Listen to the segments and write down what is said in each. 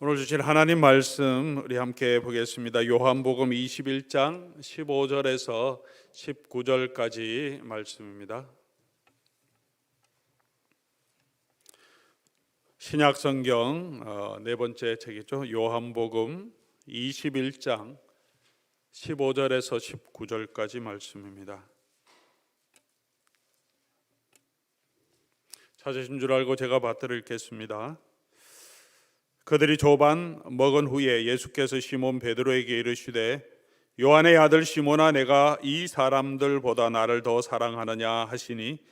오늘 주신 하나님 말씀 우리 함께 보겠습니다. 요한복음 21장 15절에서 19절까지 말씀입니다. 신약성경 네 번째 책이죠. 요한복음 21장 15절에서 19절까지 말씀입니다. 찾으신 줄 알고 제가 받들어 읽겠습니다. 그들이 조반 먹은 후에 예수께서 시몬 베드로에게 이르시되 요한의 아들 시몬아, 내가 이 사람들보다 나를 더 사랑하느냐 하시니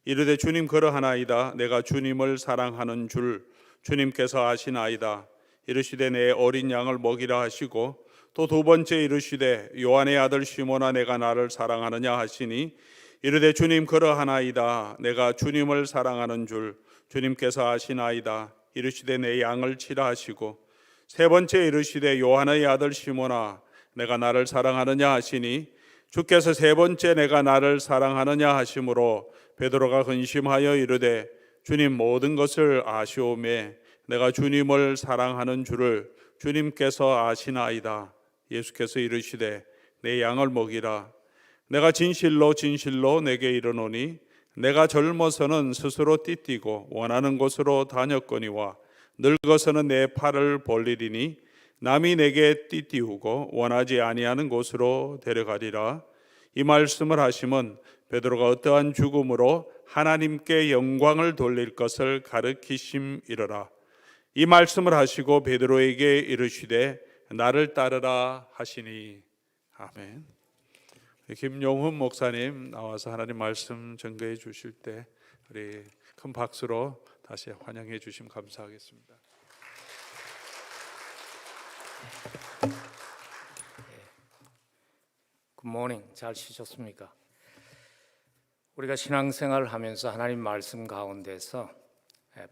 이르되 주님, 그러하나이다. 내가 주님을 사랑하는 줄 주님께서 아시나이다. 이르시되 내 어린 양을 먹이라 하시고 또 두 번째 이르시되 요한의 아들 시몬아, 내가 나를 사랑하느냐 하시니 이르되 주님, 그러하나이다. 내가 주님을 사랑하는 줄 주님께서 아시나이다. 이르시되 내 양을 치라 하시고 세 번째 이르시되 요한의 아들 시몬아, 내가 나를 사랑하느냐 하시니 주께서 세 번째 내가 나를 사랑하느냐 하심으로 베드로가 근심하여 이르되 주님, 모든 것을 아시오매 내가 주님을 사랑하는 줄을 주님께서 아시나이다. 예수께서 이르시되 내 양을 먹이라. 내가 진실로 진실로 내게 이르노니 내가 젊어서는 스스로 띠띠고 원하는 곳으로 다녔거니와 늙어서는 내 팔을 벌리리니 남이 내게 띠띠우고 원하지 아니하는 곳으로 데려가리라. 이 말씀을 하심은 베드로가 어떠한 죽음으로 하나님께 영광을 돌릴 것을 가르치심이로라. 이 말씀을 하시고 베드로에게 이르시되 나를 따르라 하시니. 아멘. 김용훈 목사님 나와서 하나님 말씀 전가해 주실 때 우리 큰 박수로 다시 환영해 주시면 감사하겠습니다. 굿모닝. 잘 쉬셨습니까? 우리가 신앙생활을 하면서 하나님 말씀 가운데서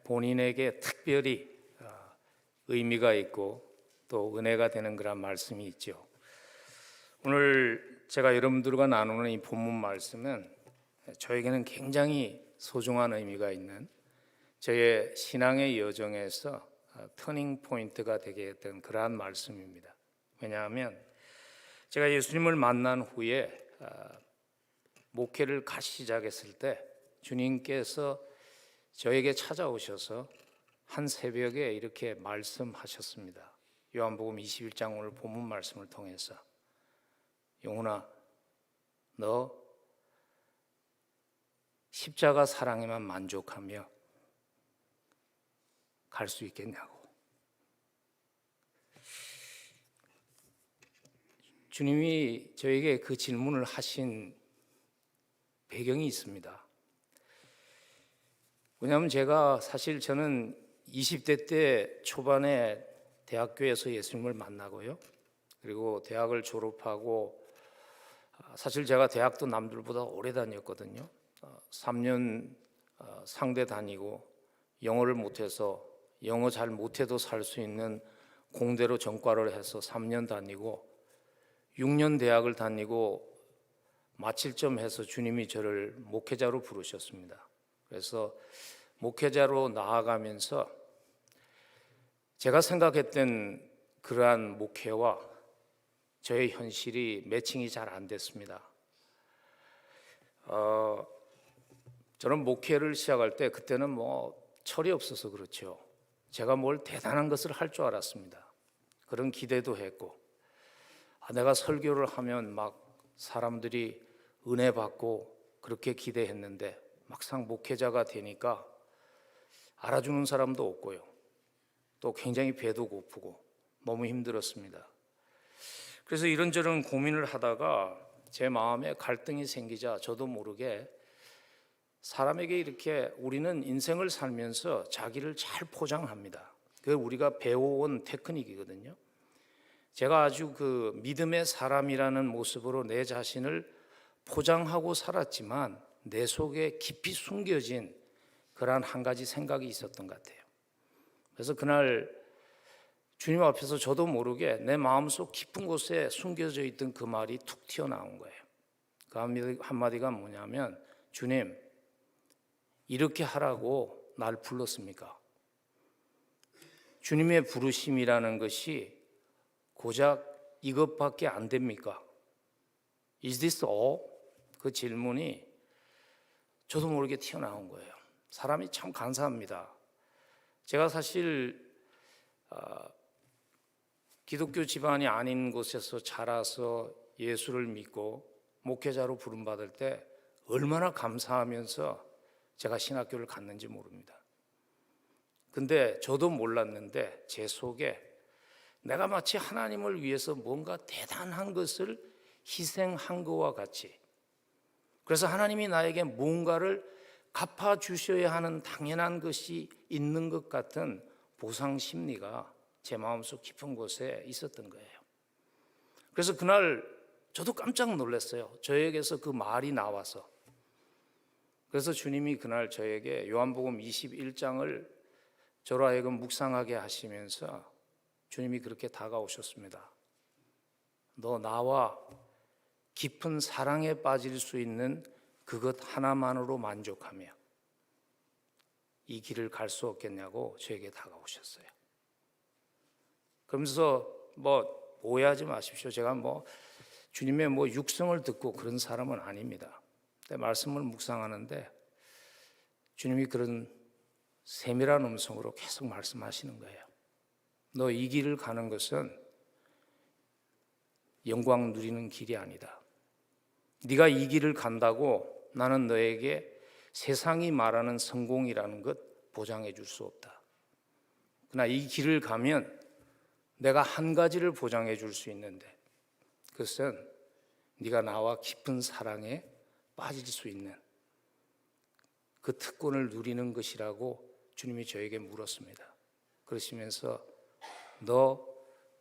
본인에게 특별히 의미가 있고 또 은혜가 되는 그런 말씀이 있죠. 오늘 제가 여러분들과 나누는 이 본문 말씀은 저에게는 굉장히 소중한 의미가 있는 저의 신앙의 여정에서 터닝 포인트가 되게 했던 그러한 말씀입니다. 왜냐하면 제가 예수님을 만난 후에 목회를 같이 시작했을 때 주님께서 저에게 찾아오셔서 한 새벽에 이렇게 말씀하셨습니다. 요한복음 21장 오늘 본문 말씀을 통해서 영훈아, 너 십자가 사랑에만 만족하며 갈 수 있겠냐고. 주님이 저에게 그 질문을 하신 배경이 있습니다. 왜냐하면 저는 20대 때 초반에 대학교에서 예수님을 만나고요. 그리고 대학을 졸업하고 사실 제가 대학도 남들보다 오래 다녔거든요. 3년 상대 다니고 영어를 못해서 영어 잘 못해도 살 수 있는 공대로 전과를 해서 3년 다니고 6년 대학을 다니고 마칠 점 해서 주님이 저를 목회자로 부르셨습니다. 그래서 목회자로 나아가면서 제가 생각했던 그러한 목회와 저의 현실이 매칭이 잘 안 됐습니다. 저는 목회를 시작할 때 그때는 철이 없어서 그렇죠. 제가 뭘 대단한 것을 할 줄 알았습니다. 그런 기대도 했고, 내가 설교를 하면 막 사람들이 은혜 받고 그렇게 기대했는데 막상 목회자가 되니까 알아주는 사람도 없고요. 또 굉장히 배도 고프고 너무 힘들었습니다. 그래서 이런저런 고민을 하다가 제 마음에 갈등이 생기자 저도 모르게 사람에게 이렇게 우리는 인생을 살면서 자기를 잘 포장합니다. 그게 우리가 배워온 테크닉이거든요. 제가 아주 그 믿음의 사람이라는 모습으로 내 자신을 포장하고 살았지만 내 속에 깊이 숨겨진 그러한 한 가지 생각이 있었던 것 같아요. 그래서 그날 주님 앞에서 저도 모르게 내 마음속 깊은 곳에 숨겨져 있던 그 말이 툭 튀어나온 거예요. 그 한마디가 뭐냐면, 주님, 이렇게 하라고 날 불렀습니까? 주님의 부르심이라는 것이 고작 이것밖에 안 됩니까? Is this all? 그 질문이 저도 모르게 튀어나온 거예요. 사람이 참 간사합니다. 제가 사실 기독교 집안이 아닌 곳에서 자라서 예수를 믿고 목회자로 부름받을 때 얼마나 감사하면서 제가 신학교를 갔는지 모릅니다. 근데 저도 몰랐는데 제 속에 내가 마치 하나님을 위해서 뭔가 대단한 것을 희생한 것과 같이, 그래서 하나님이 나에게 뭔가를 갚아주셔야 하는 당연한 것이 있는 것 같은 보상 심리가 제 마음속 깊은 곳에 있었던 거예요. 그래서 그날 저도 깜짝 놀랐어요. 저에게서 그 말이 나와서. 그래서 주님이 그날 저에게 요한복음 21장을 저로 하여금 묵상하게 하시면서 주님이 그렇게 다가오셨습니다. 너 나와 깊은 사랑에 빠질 수 있는 그것 하나만으로 만족하며 이 길을 갈 수 없겠냐고 저에게 다가오셨어요. 그러면서 오해하지 마십시오. 제가 주님의 육성을 듣고 그런 사람은 아닙니다. 근데 말씀을 묵상하는데 주님이 그런 세밀한 음성으로 계속 말씀하시는 거예요. 너 이 길을 가는 것은 영광 누리는 길이 아니다. 네가 이 길을 간다고 나는 너에게 세상이 말하는 성공이라는 것 보장해 줄 수 없다. 그러나 이 길을 가면 내가 한 가지를 보장해 줄 수 있는데 그것은 네가 나와 깊은 사랑에 빠질 수 있는 그 특권을 누리는 것이라고 주님이 저에게 물었습니다. 그러시면서 너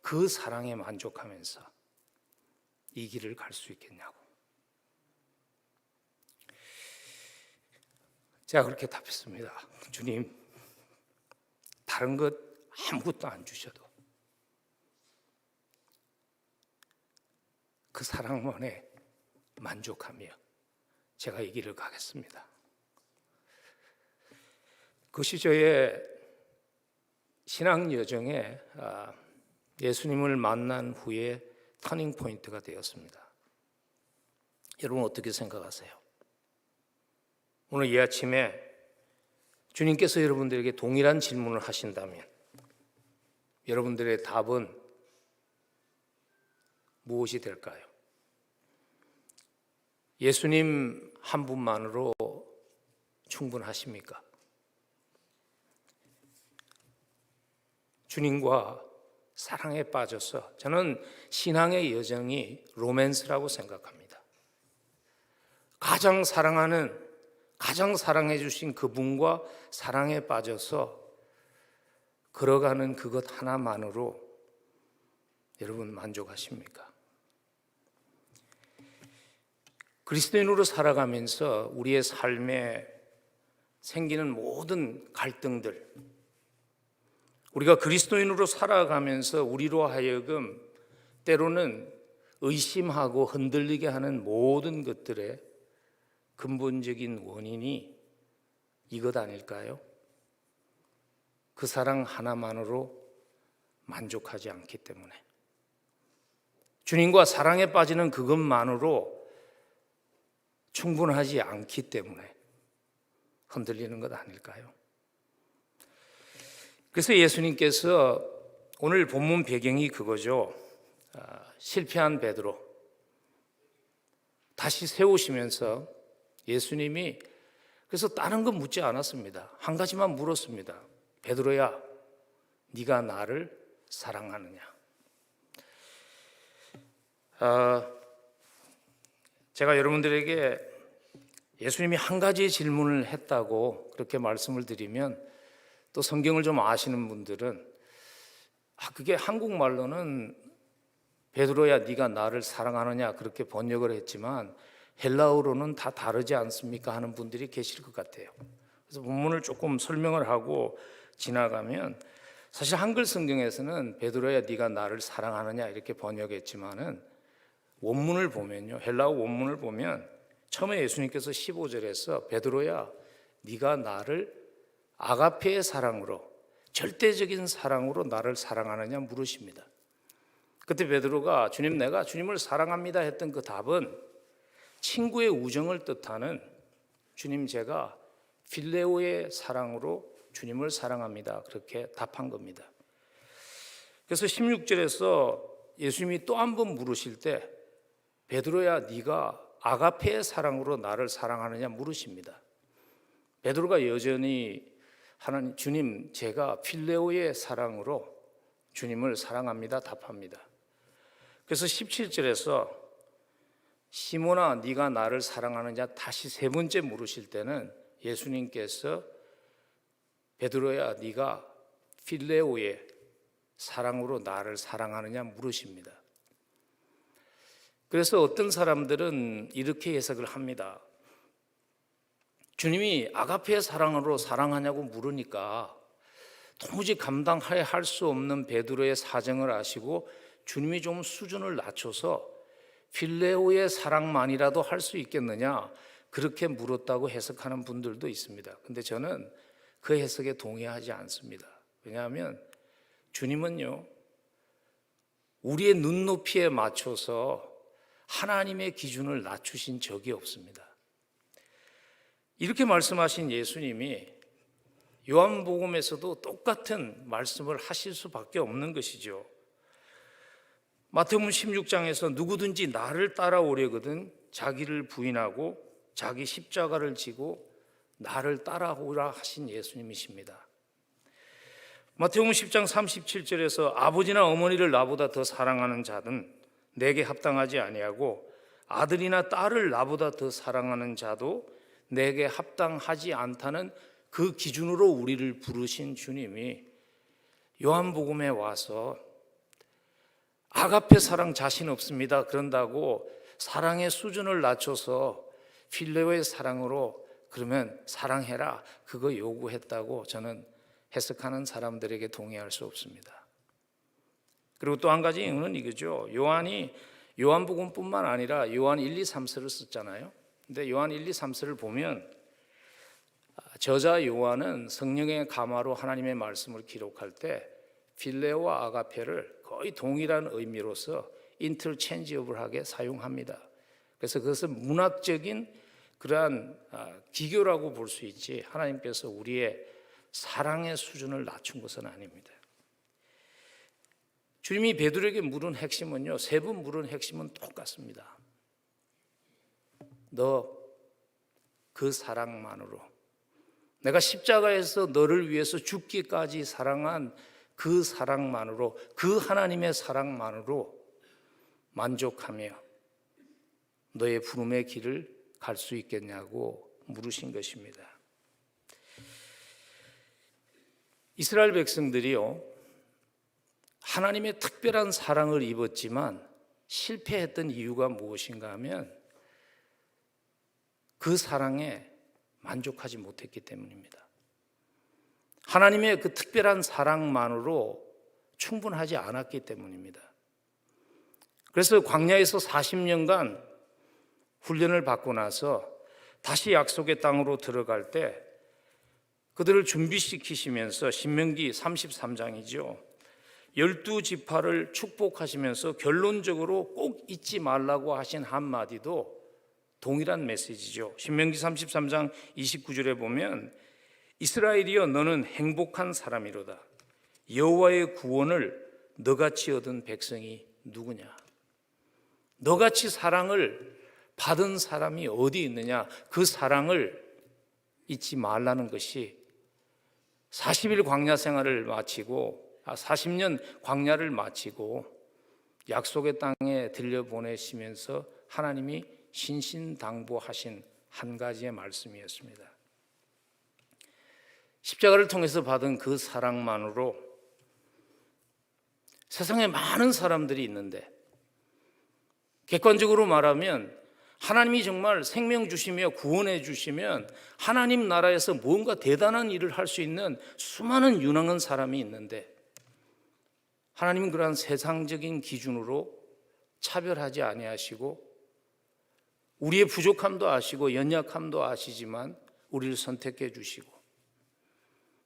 그 사랑에 만족하면서 이 길을 갈 수 있겠냐고. 제가 그렇게 답했습니다. 주님, 다른 것 아무것도 안 주셔도 그 사랑만에 만족하며 제가 이 길을 가겠습니다. 그것이 저의 신앙 여정에 예수님을 만난 후에 터닝 포인트가 되었습니다. 여러분 어떻게 생각하세요? 오늘 이 아침에 주님께서 여러분들에게 동일한 질문을 하신다면 여러분들의 답은 무엇이 될까요? 예수님 한 분만으로 충분하십니까? 주님과 사랑에 빠져서 저는 신앙의 여정이 로맨스라고 생각합니다. 가장 사랑하는, 가장 사랑해 주신 그분과 사랑에 빠져서 걸어가는 그것 하나만으로 여러분 만족하십니까? 그리스도인으로 살아가면서 우리의 삶에 생기는 모든 갈등들, 우리가 그리스도인으로 살아가면서 우리로 하여금 때로는 의심하고 흔들리게 하는 모든 것들의 근본적인 원인이 이것 아닐까요? 그 사랑 하나만으로 만족하지 않기 때문에, 주님과 사랑에 빠지는 그것만으로 충분하지 않기 때문에 흔들리는 것 아닐까요? 그래서 예수님께서 오늘 본문 배경이 그거죠. 실패한 베드로 다시 세우시면서 예수님이 그래서 다른 건 묻지 않았습니다. 한 가지만 물었습니다. 베드로야, 네가 나를 사랑하느냐? 제가 여러분들에게 예수님이 한 가지 질문을 했다고 그렇게 말씀을 드리면 또 성경을 좀 아시는 분들은 그게 한국말로는 베드로야 네가 나를 사랑하느냐 그렇게 번역을 했지만 헬라어로는 다 다르지 않습니까 하는 분들이 계실 것 같아요. 그래서 본문을 조금 설명을 하고 지나가면 사실 한글 성경에서는 베드로야 네가 나를 사랑하느냐 이렇게 번역했지만은 원문을 보면요, 헬라어 원문을 보면 처음에 예수님께서 15절에서 베드로야 네가 나를 아가페의 사랑으로 절대적인 사랑으로 나를 사랑하느냐 물으십니다. 그때 베드로가 주님, 내가 주님을 사랑합니다 했던 그 답은 친구의 우정을 뜻하는 주님, 제가 필레오의 사랑으로 주님을 사랑합니다, 그렇게 답한 겁니다. 그래서 16절에서 예수님이 또 한 번 물으실 때 베드로야, 네가 아가페의 사랑으로 나를 사랑하느냐 물으십니다. 베드로가 여전히 하나님, 주님, 제가 필레오의 사랑으로 주님을 사랑합니다 답합니다. 그래서 17절에서 시몬아, 네가 나를 사랑하느냐 다시 세 번째 물으실 때는 예수님께서 베드로야, 네가 필레오의 사랑으로 나를 사랑하느냐 물으십니다. 그래서 어떤 사람들은 이렇게 해석을 합니다. 주님이 아가페의 사랑으로 사랑하냐고 물으니까 도무지 감당해야 할 수 없는 베드로의 사정을 아시고 주님이 좀 수준을 낮춰서 필레오의 사랑만이라도 할 수 있겠느냐, 그렇게 물었다고 해석하는 분들도 있습니다. 근데 저는 그 해석에 동의하지 않습니다. 왜냐하면 주님은요, 우리의 눈높이에 맞춰서 하나님의 기준을 낮추신 적이 없습니다. 이렇게 말씀하신 예수님이 요한복음에서도 똑같은 말씀을 하실 수밖에 없는 것이죠. 마태복음 16장에서 누구든지 나를 따라오려거든 자기를 부인하고 자기 십자가를 지고 나를 따라오라 하신 예수님이십니다. 마태복음 10장 37절에서 아버지나 어머니를 나보다 더 사랑하는 자는 내게 합당하지 아니하고 아들이나 딸을 나보다 더 사랑하는 자도 내게 합당하지 않다는 그 기준으로 우리를 부르신 주님이 요한복음에 와서 아가페 사랑 자신 없습니다 그런다고 사랑의 수준을 낮춰서 필레오의 사랑으로 그러면 사랑해라 그거 요구했다고 저는 해석하는 사람들에게 동의할 수 없습니다. 그리고 또 한 가지 이유는 이거죠. 요한이 요한복음뿐만 아니라 요한 1, 2, 3서를 썼잖아요. 근데 요한 1, 2, 3서를 보면 저자 요한은 성령의 감화로 하나님의 말씀을 기록할 때 필레오와 아가페를 거의 동일한 의미로서 인터체인지어블하게 사용합니다. 그래서 그것은 문학적인 그러한 기교라고 볼 수 있지 하나님께서 우리의 사랑의 수준을 낮춘 것은 아닙니다. 주님이 베드로에게 물은 핵심은요, 세 번 물은 핵심은 똑같습니다. 너 그 사랑만으로, 내가 십자가에서 너를 위해서 죽기까지 사랑한 그 사랑만으로, 그 하나님의 사랑만으로 만족하며 너의 부름의 길을 갈 수 있겠냐고 물으신 것입니다. 이스라엘 백성들이요, 하나님의 특별한 사랑을 입었지만 실패했던 이유가 무엇인가 하면 그 사랑에 만족하지 못했기 때문입니다. 하나님의 그 특별한 사랑만으로 충분하지 않았기 때문입니다. 그래서 광야에서 40년간 훈련을 받고 나서 다시 약속의 땅으로 들어갈 때 그들을 준비시키시면서 신명기 33장이죠. 12지파를 축복하시면서 결론적으로 꼭 잊지 말라고 하신 한마디도 동일한 메시지죠. 신명기 33장 29절에 보면 이스라엘이여 너는 행복한 사람이로다. 여호와의 구원을 너같이 얻은 백성이 누구냐? 너같이 사랑을 받은 사람이 어디 있느냐? 그 사랑을 잊지 말라는 것이 40일 광야 생활을 마치고 40년 광야를 마치고 약속의 땅에 들려보내시면서 하나님이 신신당부하신 한 가지의 말씀이었습니다. 십자가를 통해서 받은 그 사랑만으로 세상에 많은 사람들이 있는데 객관적으로 말하면 하나님이 정말 생명 주시며 구원해 주시면 하나님 나라에서 뭔가 대단한 일을 할 수 있는 수많은 유능한 사람이 있는데 하나님은 그러한 세상적인 기준으로 차별하지 아니하시고 우리의 부족함도 아시고 연약함도 아시지만 우리를 선택해 주시고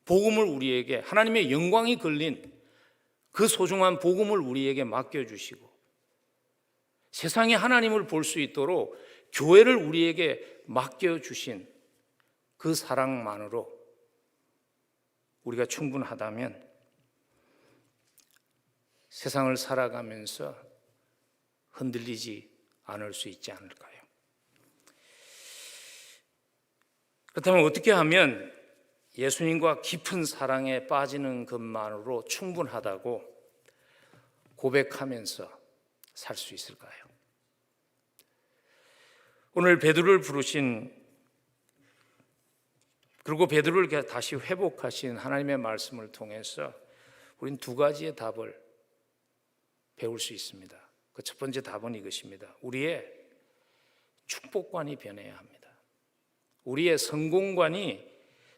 복음을 우리에게, 하나님의 영광이 걸린 그 소중한 복음을 우리에게 맡겨주시고 세상에 하나님을 볼 수 있도록 교회를 우리에게 맡겨주신 그 사랑만으로 우리가 충분하다면 세상을 살아가면서 흔들리지 않을 수 있지 않을까요? 그렇다면 어떻게 하면 예수님과 깊은 사랑에 빠지는 것만으로 충분하다고 고백하면서 살 수 있을까요? 오늘 베드로를 부르신, 그리고 베드로를 다시 회복하신 하나님의 말씀을 통해서 우린 두 가지의 답을 배울 수 있습니다. 그 첫 번째 답은 이것입니다. 우리의 축복관이 변해야 합니다. 우리의 성공관이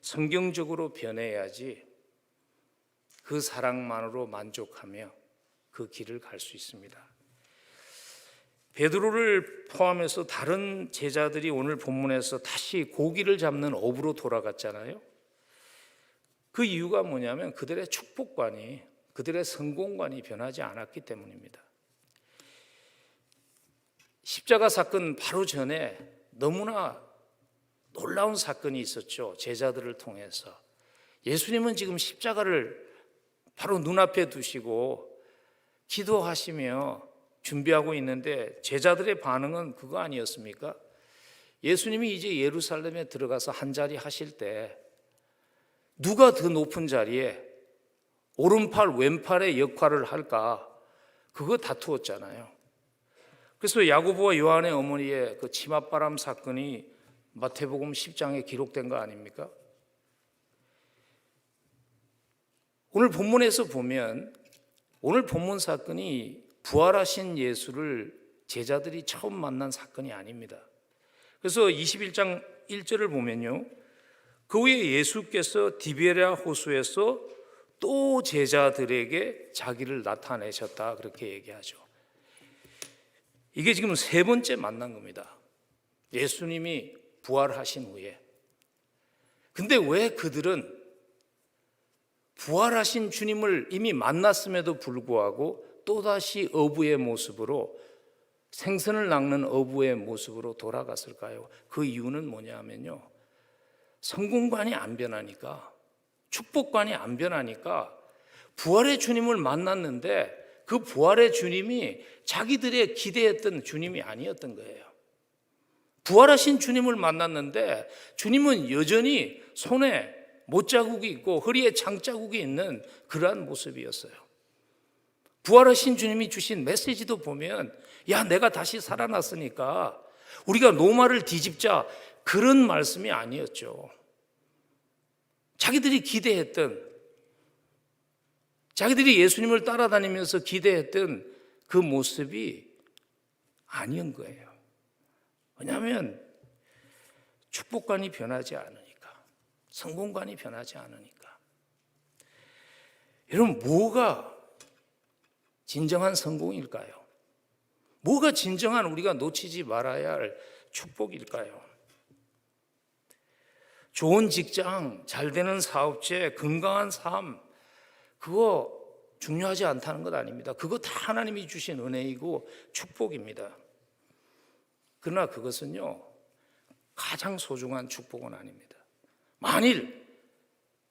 성경적으로 변해야지 그 사랑만으로 만족하며 그 길을 갈 수 있습니다. 베드로를 포함해서 다른 제자들이 오늘 본문에서 다시 고기를 잡는 업으로 돌아갔잖아요. 그 이유가 뭐냐면 그들의 축복관이, 그들의 성공관이 변하지 않았기 때문입니다. 십자가 사건 바로 전에 너무나 놀라운 사건이 있었죠. 제자들을 통해서. 예수님은 지금 십자가를 바로 눈앞에 두시고 기도하시며 준비하고 있는데 제자들의 반응은 그거 아니었습니까? 예수님이 이제 예루살렘에 들어가서 한 자리 하실 때 누가 더 높은 자리에 오른팔 왼팔의 역할을 할까? 그거 다투었잖아요. 그래서 야고보와 요한의 어머니의 그 치맛바람 사건이 마태복음 10장에 기록된 거 아닙니까? 오늘 본문에서 보면 오늘 본문 사건이 부활하신 예수를 제자들이 처음 만난 사건이 아닙니다. 그래서 21장 1절을 보면요, 그 후에 예수께서 디베랴 호수에서 또 제자들에게 자기를 나타내셨다, 그렇게 얘기하죠. 이게 지금 세 번째 만난 겁니다. 예수님이 부활하신 후에. 근데 왜 그들은 부활하신 주님을 이미 만났음에도 불구하고 또다시 어부의 모습으로, 생선을 낚는 어부의 모습으로 돌아갔을까요? 그 이유는 뭐냐면요, 성공관이 안 변하니까, 축복관이 안 변하니까 부활의 주님을 만났는데 그 부활의 주님이 자기들의 기대했던 주님이 아니었던 거예요. 부활하신 주님을 만났는데 주님은 여전히 손에 못자국이 있고 허리에 장자국이 있는 그러한 모습이었어요. 부활하신 주님이 주신 메시지도 보면, 야, 내가 다시 살아났으니까 우리가 노마를 뒤집자, 그런 말씀이 아니었죠. 자기들이 기대했던, 자기들이 예수님을 따라다니면서 기대했던 그 모습이 아닌 거예요. 왜냐하면 축복관이 변하지 않으니까, 성공관이 변하지 않으니까. 여러분, 뭐가 진정한 성공일까요? 뭐가 진정한 우리가 놓치지 말아야 할 축복일까요? 좋은 직장, 잘 되는 사업체, 건강한 삶, 그거 중요하지 않다는 것 아닙니다. 그거 다 하나님이 주신 은혜이고 축복입니다. 그러나 그것은요, 가장 소중한 축복은 아닙니다. 만일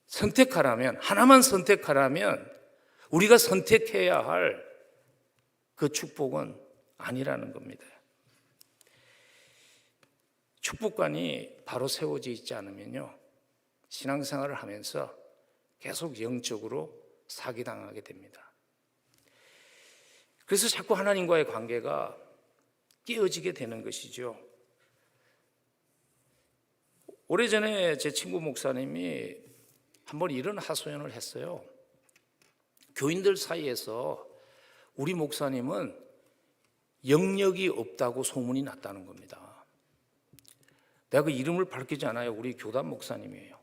선택하라면, 하나만 선택하라면 우리가 선택해야 할 그 축복은 아니라는 겁니다. 축복관이 바로 세워져 있지 않으면요, 신앙생활을 하면서 계속 영적으로 사기당하게 됩니다. 그래서 자꾸 하나님과의 관계가 깨어지게 되는 것이죠. 오래전에 제 친구 목사님이 한번 이런 하소연을 했어요. 교인들 사이에서 우리 목사님은 영역이 없다고 소문이 났다는 겁니다. 내가 그 이름을 밝히지 않아요. 우리 교단 목사님이에요.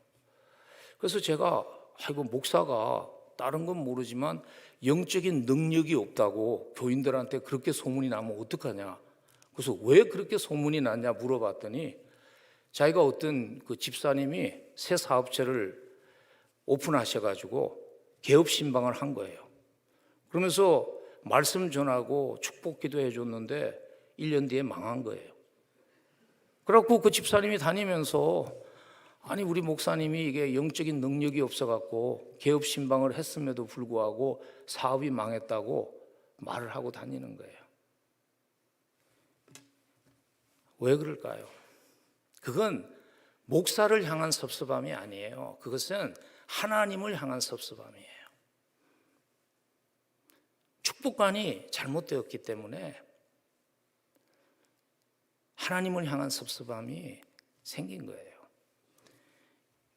그래서 제가, 아이고, 목사가 다른 건 모르지만 영적인 능력이 없다고 교인들한테 그렇게 소문이 나면 어떡하냐. 그래서 왜 그렇게 소문이 났냐 물어봤더니 자기가 어떤 그 집사님이 새 사업체를 오픈하셔가지고 개업 신방을 한 거예요. 그러면서 말씀 전하고 축복 기도해 줬는데 1년 뒤에 망한 거예요. 그래갖고 그 집사님이 다니면서 아니 우리 목사님이 이게 영적인 능력이 없어갖고 개업 신방을 했음에도 불구하고 사업이 망했다고 말을 하고 다니는 거예요. 왜 그럴까요? 그건 목사를 향한 섭섭함이 아니에요. 그것은 하나님을 향한 섭섭함이에요. 축복관이 잘못되었기 때문에 하나님을 향한 섭섭함이 생긴 거예요.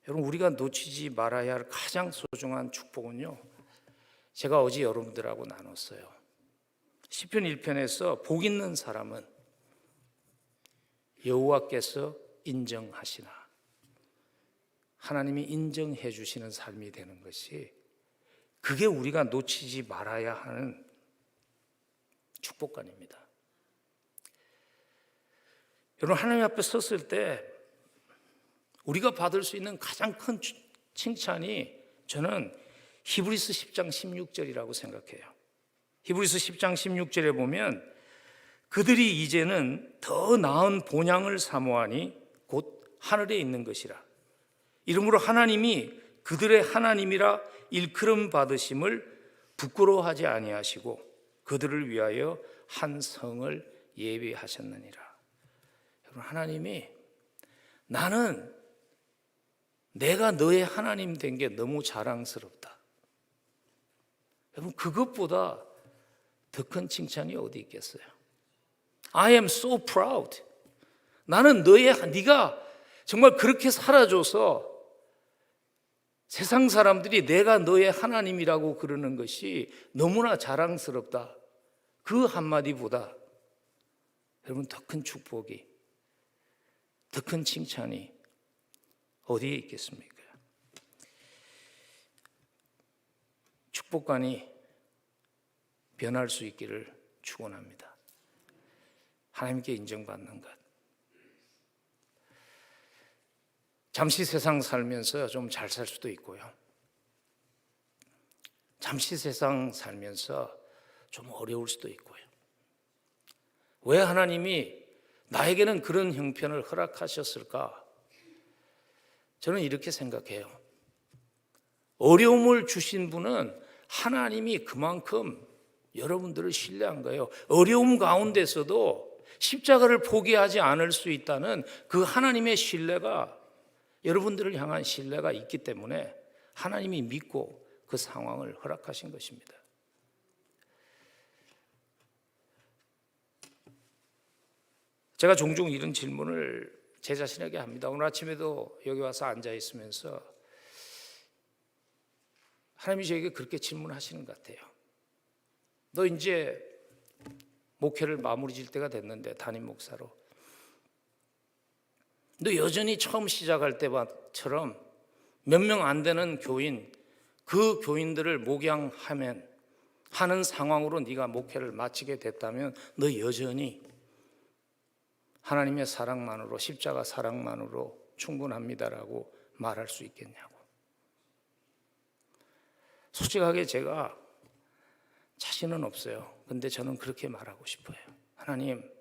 여러분, 우리가 놓치지 말아야 할 가장 소중한 축복은요, 제가 어제 여러분들하고 나눴어요. 시편 1편에서 복 있는 사람은 여호와께서 인정하시나, 하나님이 인정해 주시는 삶이 되는 것이, 그게 우리가 놓치지 말아야 하는 축복관입니다. 여러분, 하나님 앞에 섰을 때 우리가 받을 수 있는 가장 큰 칭찬이 저는 히브리서 10장 16절이라고 생각해요. 히브리서 10장 16절에 보면 그들이 이제는 더 나은 본향을 사모하니 곧 하늘에 있는 것이라. 이러므로 하나님이 그들의 하나님이라 일컬음 받으심을 부끄러워하지 아니하시고 그들을 위하여 한 성을 예비하셨느니라. 여러분, 하나님이 나는 내가 너의 하나님 된 게 너무 자랑스럽다. 여러분, 그것보다 더 큰 칭찬이 어디 있겠어요? I am so proud. 나는 네가 정말 그렇게 살아줘서 세상 사람들이 내가 너의 하나님이라고 그러는 것이 너무나 자랑스럽다. 그 한마디보다 여러분, 더 큰 축복이, 더 큰 칭찬이 어디에 있겠습니까? 축복관이 변할 수 있기를 축원합니다. 하나님께 인정받는 것. 잠시 세상 살면서 좀 잘 살 수도 있고요, 잠시 세상 살면서 좀 어려울 수도 있고요. 왜 하나님이 나에게는 그런 형편을 허락하셨을까? 저는 이렇게 생각해요. 어려움을 주신 분은 하나님이 그만큼 여러분들을 신뢰한 거예요. 어려움 가운데서도 십자가를 포기하지 않을 수 있다는 그 하나님의 신뢰가, 여러분들을 향한 신뢰가 있기 때문에 하나님이 믿고 그 상황을 허락하신 것입니다. 제가 종종 이런 질문을 제 자신에게 합니다. 오늘 아침에도 여기 와서 앉아 있으면서 하나님이 저에게 그렇게 질문하시는 것 같아요. 너 이제 목회를 마무리 질 때가 됐는데, 담임 목사로 너 여전히 처음 시작할 때처럼 몇 명 안 되는 교인, 그 교인들을 목양하는 상황으로 네가 목회를 마치게 됐다면 너 여전히 하나님의 사랑만으로, 십자가 사랑만으로 충분합니다라고 말할 수 있겠냐고. 솔직하게 제가 자신은 없어요. 근데 저는 그렇게 말하고 싶어요. 하나님,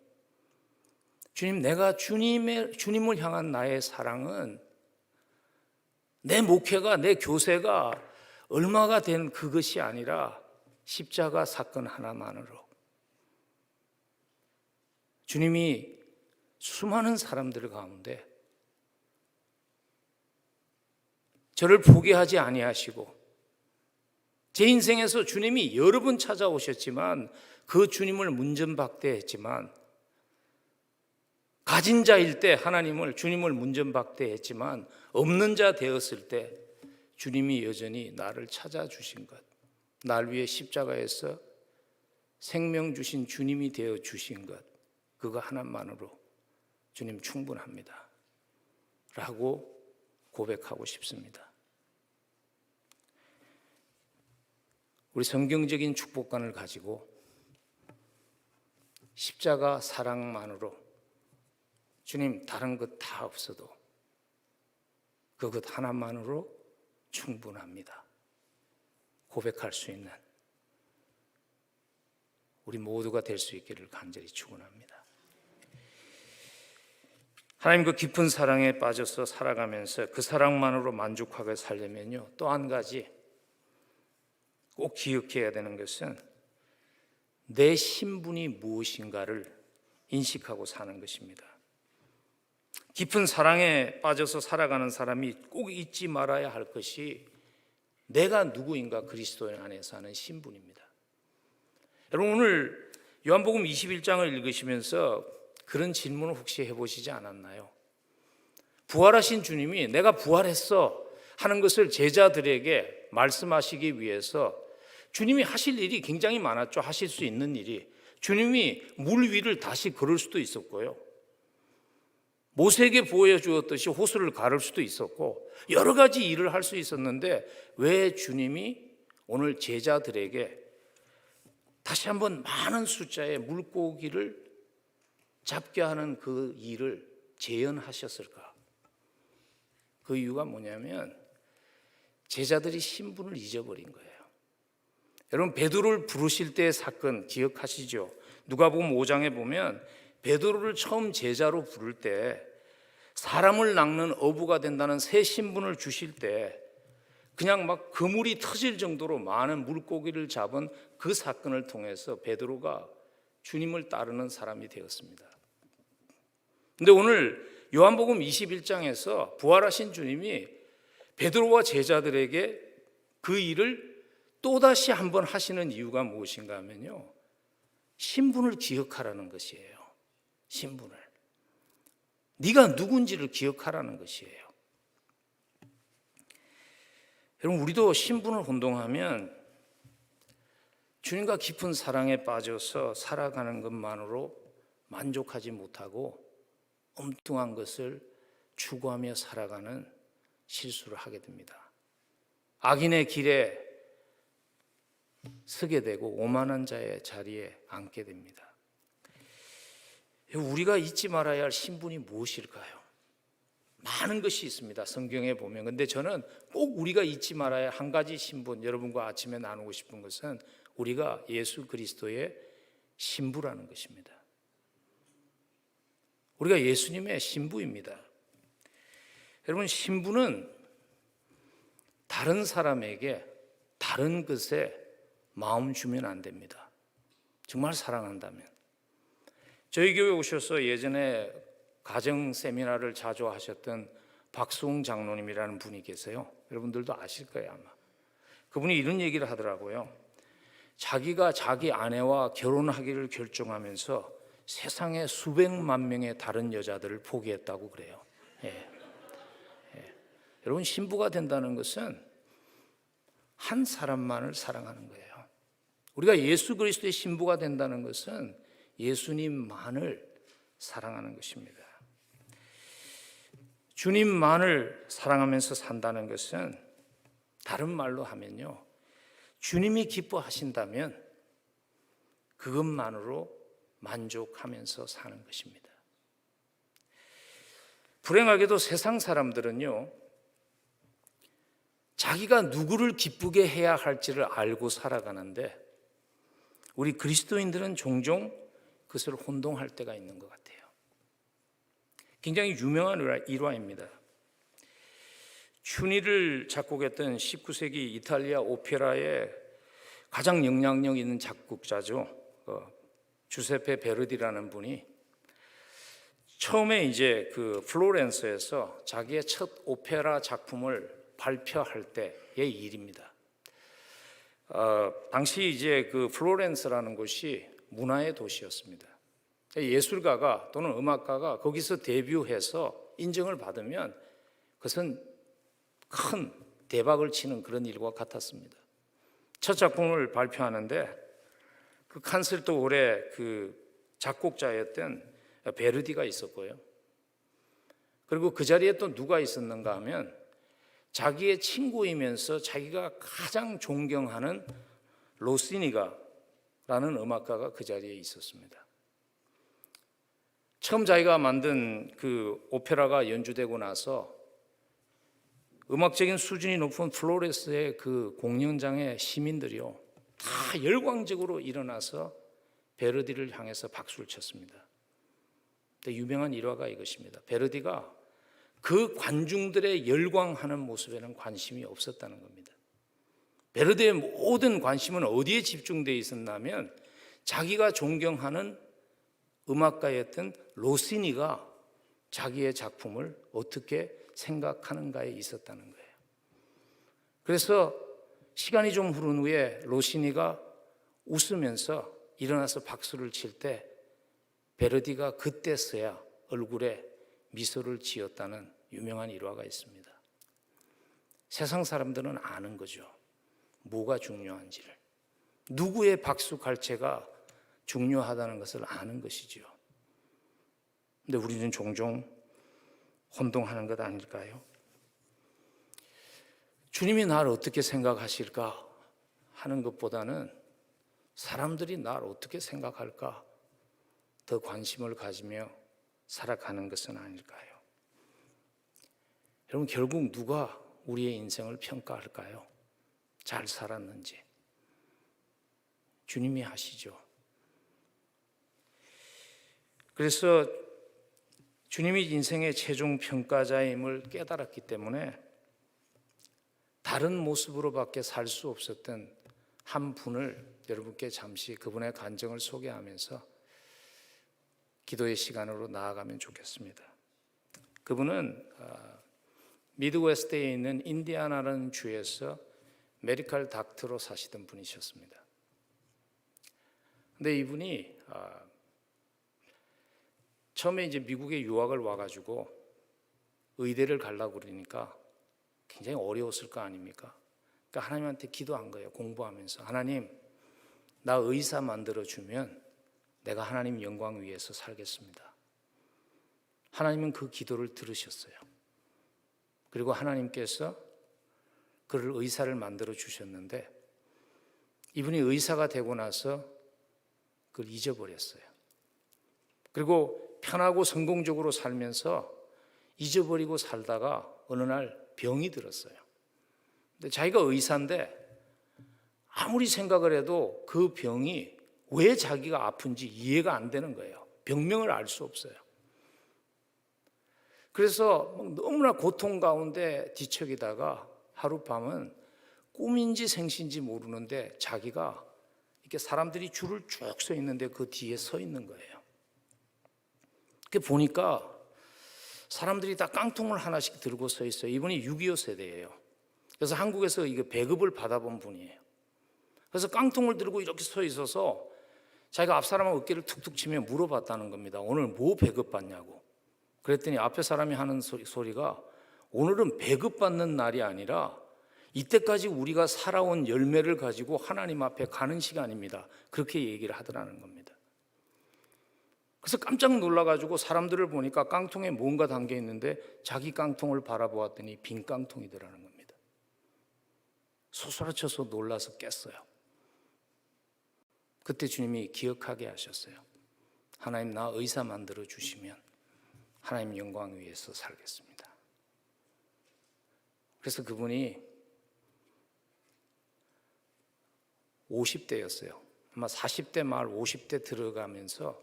주님, 내가 주님을 향한 나의 사랑은 내 목회가, 내 교세가 얼마가 된 그것이 아니라 십자가 사건 하나만으로 주님이 수많은 사람들 가운데 저를 포기하지 아니하시고, 제 인생에서 주님이 여러 번 찾아오셨지만 그 주님을 문전박대했지만, 가진 자일 때 주님을 문전박대했지만 없는 자 되었을 때 주님이 여전히 나를 찾아주신 것, 날 위해 십자가에서 생명 주신 주님이 되어 주신 것, 그거 하나만으로 주님 충분합니다 라고 고백하고 싶습니다. 우리 성경적인 축복관을 가지고 십자가 사랑만으로, 주님 다른 것 다 없어도 그것 하나만으로 충분합니다. 고백할 수 있는 우리 모두가 될 수 있기를 간절히 축원합니다. 하나님 그 깊은 사랑에 빠져서 살아가면서 그 사랑만으로 만족하게 살려면요, 또 한 가지 꼭 기억해야 되는 것은 내 신분이 무엇인가를 인식하고 사는 것입니다. 깊은 사랑에 빠져서 살아가는 사람이 꼭 잊지 말아야 할 것이 내가 누구인가 그리스도 안에서 하는 신분입니다. 여러분 오늘 요한복음 21장을 읽으시면서 그런 질문을 혹시 해보시지 않았나요? 부활하신 주님이 내가 부활했어 하는 것을 제자들에게 말씀하시기 위해서 주님이 하실 일이 굉장히 많았죠. 하실 수 있는 일이. 주님이 물 위를 다시 걸을 수도 있었고요. 모세에게 보여주었듯이 호수를 가를 수도 있었고 여러 가지 일을 할 수 있었는데 왜 주님이 오늘 제자들에게 다시 한번 많은 숫자의 물고기를 잡게 하는 그 일을 재현하셨을까? 그 이유가 뭐냐면 제자들이 신분을 잊어버린 거예요. 여러분 베드로를 부르실 때의 사건 기억하시죠? 누가복음 5장에 보면 베드로를 처음 제자로 부를 때 사람을 낚는 어부가 된다는 새 신분을 주실 때 그냥 막 그물이 터질 정도로 많은 물고기를 잡은 그 사건을 통해서 베드로가 주님을 따르는 사람이 되었습니다. 근데 오늘 요한복음 21장에서 부활하신 주님이 베드로와 제자들에게 그 일을 또다시 한번 하시는 이유가 무엇인가 하면요, 신분을 기억하라는 것이에요. 신분을. 네가 누군지를 기억하라는 것이에요. 여러분 우리도 신분을 혼동하면 주님과 깊은 사랑에 빠져서 살아가는 것만으로 만족하지 못하고 엉뚱한 것을 추구하며 살아가는 실수를 하게 됩니다. 악인의 길에 서게 되고 오만한 자의 자리에 앉게 됩니다. 우리가 잊지 말아야 할 신분이 무엇일까요? 많은 것이 있습니다. 성경에 보면. 근데 저는 꼭 우리가 잊지 말아야 할 한 가지 신분, 여러분과 아침에 나누고 싶은 것은 우리가 예수 그리스도의 신부라는 것입니다. 우리가 예수님의 신부입니다. 여러분 신부는 다른 사람에게 다른 것에 마음 주면 안 됩니다. 정말 사랑한다면. 저희 교회 오셔서 예전에 가정 세미나를 자주 하셨던 박수홍 장로님이라는 분이 계세요. 여러분들도 아실 거예요 아마. 그분이 이런 얘기를 하더라고요. 자기가 자기 아내와 결혼하기를 결정하면서 세상에 수백만 명의 다른 여자들을 포기했다고 그래요. 예. 여러분 신부가 된다는 것은 한 사람만을 사랑하는 거예요. 우리가 예수 그리스도의 신부가 된다는 것은 예수님만을 사랑하는 것입니다. 주님만을 사랑하면서 산다는 것은 다른 말로 하면요, 주님이 기뻐하신다면 그것만으로 만족하면서 사는 것입니다. 불행하게도 세상 사람들은요, 자기가 누구를 기쁘게 해야 할지를 알고 살아가는데 우리 그리스도인들은 종종 그것을 혼동할 때가 있는 것 같아요. 굉장히 유명한 일화입니다. 츄니를 작곡했던 19세기 이탈리아 오페라의 가장 영향력 있는 작곡자죠. 주세페 베르디라는 분이 처음에 이제 그 플로렌스에서 자기의 첫 오페라 작품을 발표할 때의 일입니다. 당시 이제 그 플로렌스라는 곳이 문화의 도시였습니다. 예술가가 또는 음악가가 거기서 데뷔해서 인정을 받으면 그것은 큰 대박을 치는 그런 일과 같았습니다. 첫 작품을 발표하는데 그 칸셀토 올해 그 작곡자였던 베르디가 있었고요. 그리고 그 자리에 또 누가 있었는가 하면 자기의 친구이면서 자기가 가장 존경하는 로시니가라는 음악가가 그 자리에 있었습니다. 처음 자기가 만든 그 오페라가 연주되고 나서 음악적인 수준이 높은 플로레스의 그 공연장의 시민들이요, 다 열광적으로 일어나서 베르디를 향해서 박수를 쳤습니다. 근데 유명한 일화가 이것입니다. 베르디가 그 관중들의 열광하는 모습에는 관심이 없었다는 겁니다. 베르디의 모든 관심은 어디에 집중되어 있었냐면 자기가 존경하는 음악가였던 로시니가 자기의 작품을 어떻게 생각하는가에 있었다는 거예요. 그래서 시간이 좀 흐른 후에 로시니가 웃으면서 일어나서 박수를 칠 때 베르디가 그때서야 얼굴에 미소를 지었다는 유명한 일화가 있습니다. 세상 사람들은 아는 거죠. 뭐가 중요한지를. 누구의 박수 갈채가 중요하다는 것을 아는 것이죠. 근데 우리는 종종 혼동하는 것 아닐까요? 주님이 나를 어떻게 생각하실까 하는 것보다는 사람들이 나를 어떻게 생각할까 더 관심을 가지며 살아가는 것은 아닐까요? 여러분, 결국 누가 우리의 인생을 평가할까요? 잘 살았는지. 주님이 하시죠. 그래서 주님이 인생의 최종 평가자임을 깨달았기 때문에 다른 모습으로밖에 살 수 없었던 한 분을 여러분께 잠시 그분의 간증을 소개하면서 기도의 시간으로 나아가면 좋겠습니다. 그분은 미드웨스트에 있는 인디아나라는 주에서 메디컬 닥터로 사시던 분이셨습니다. 근데 이분이 처음에 이제 미국에 유학을 와가지고 의대를 가려고 그러니까 굉장히 어려웠을 거 아닙니까? 그러니까 하나님한테 기도한 거예요. 공부하면서 하나님, 나 의사 만들어주면 내가 하나님 영광 위해서 살겠습니다. 하나님은 그 기도를 들으셨어요. 그리고 하나님께서 그를 의사를 만들어 주셨는데 이분이 의사가 되고 나서 그걸 잊어버렸어요. 그리고 편하고 성공적으로 살면서 잊어버리고 살다가 어느 날 병이 들었어요. 근데 자기가 의사인데 아무리 생각을 해도 그 병이 왜 자기가 아픈지 이해가 안 되는 거예요. 병명을 알 수 없어요. 그래서 너무나 고통 가운데 뒤척이다가 하룻밤은 꿈인지 생신지 모르는데 자기가 이렇게 사람들이 줄을 쭉 서 있는데 그 뒤에 서 있는 거예요. 그 보니까 사람들이 다 깡통을 하나씩 들고 서 있어요. 이분이 6.25 세대예요. 그래서 한국에서 이거 배급을 받아본 분이에요. 그래서 깡통을 들고 이렇게 서 있어서 자기가 앞 사람하고 어깨를 툭툭 치며 물어봤다는 겁니다. 오늘 뭐 배급받냐고. 그랬더니 앞에 사람이 하는 소리가 오늘은 배급받는 날이 아니라 이때까지 우리가 살아온 열매를 가지고 하나님 앞에 가는 시간입니다. 그렇게 얘기를 하더라는 겁니다. 그래서 깜짝 놀라가지고 사람들을 보니까 깡통에 뭔가 담겨 있는데 자기 깡통을 바라보았더니 빈 깡통이더라는 겁니다. 소스라쳐서 놀라서 깼어요. 그때 주님이 기억하게 하셨어요. 하나님, 나 의사 만들어 주시면 하나님 영광 위해서 살겠습니다. 그래서 그분이 50대였어요. 아마 40대 말 50대 들어가면서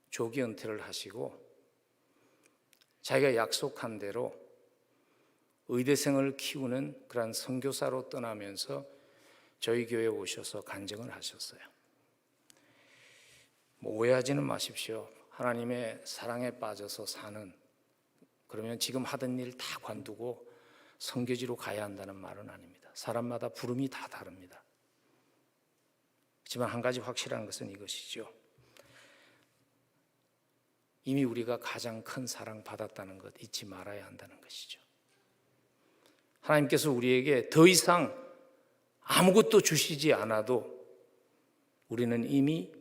조기 은퇴를 하시고 자기가 약속한 대로 의대생을 키우는 그런 선교사로 떠나면서 저희 교회에 오셔서 간증을 하셨어요. 오해하지는 마십시오. 하나님의 사랑에 빠져서 사는, 그러면 지금 하던 일 다 관두고 선교지로 가야 한다는 말은 아닙니다. 사람마다 부름이 다 다릅니다. 하지만 한 가지 확실한 것은 이것이죠. 이미 우리가 가장 큰 사랑 받았다는 것 잊지 말아야 한다는 것이죠. 하나님께서 우리에게 더 이상 아무것도 주시지 않아도 우리는 이미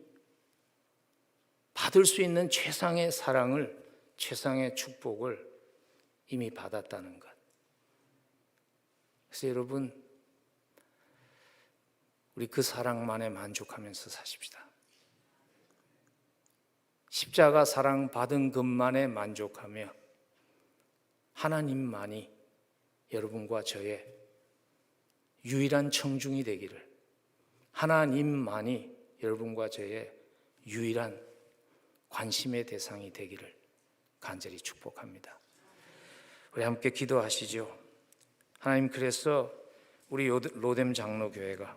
받을 수 있는 최상의 사랑을, 최상의 축복을 이미 받았다는 것. 그래서 여러분, 우리 그 사랑만에 만족하면서 사십시다. 십자가 사랑 받은 것만에 만족하며 하나님만이 여러분과 저의 유일한 청중이 되기를, 하나님만이 여러분과 저의 유일한 관심의 대상이 되기를 간절히 축복합니다. 우리 함께 기도하시죠. 하나님, 그래서 우리 로뎀 장로교회가,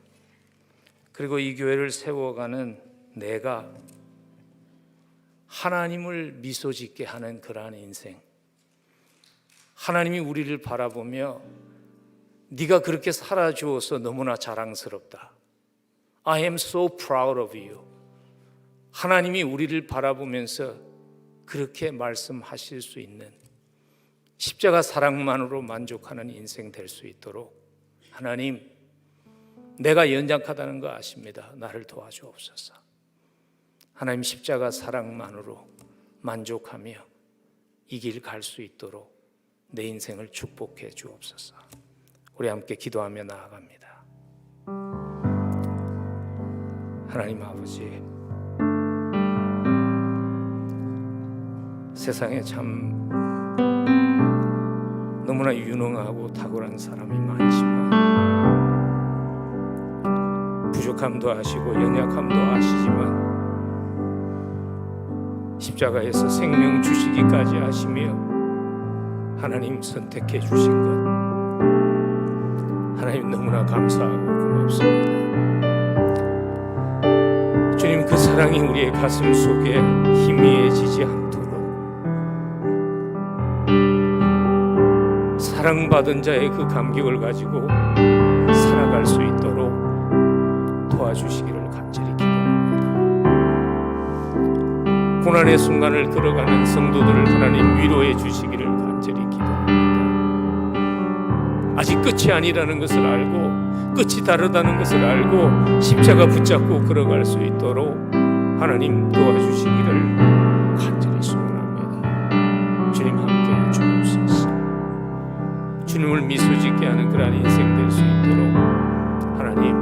그리고 이 교회를 세워가는 내가 하나님을 미소 짓게 하는 그러한 인생, 하나님이 우리를 바라보며 네가 그렇게 살아주어서 너무나 자랑스럽다, I am so proud of you, 하나님이 우리를 바라보면서 그렇게 말씀하실 수 있는 십자가 사랑만으로 만족하는 인생 될 수 있도록, 하나님, 내가 연약하다는 거 아십니다. 나를 도와주옵소서. 하나님, 십자가 사랑만으로 만족하며 이 길 갈 수 있도록 내 인생을 축복해 주옵소서. 우리 함께 기도하며 나아갑니다. 하나님 아버지, 세상에 참 너무나 유능하고 탁월한 사람이 많지만 부족함도 아시고 연약함도 아시지만 십자가에서 생명 주시기까지 하시며 하나님 선택해 주신 것, 하나님 너무나 감사하고 고맙습니다. 주님, 그 사랑이 우리의 가슴 속에 희미해지지 않도록 사랑받은 자의 그 감격을 가지고 살아갈 수 있도록 도와주시기를 간절히 기도합니다. 고난의 순간을 걸어가는 성도들을 하나님 위로해 주시기를 간절히 기도합니다. 아직 끝이 아니라는 것을 알고, 끝이 다르다는 것을 알고 십자가 붙잡고 걸어갈 수 있도록 하나님 도와주시기를 간절히 소원합니다. 주님, 함께해 주옵소서. 주님을 미소 짓게 하는 그러한 인생 될 수 있도록 하나님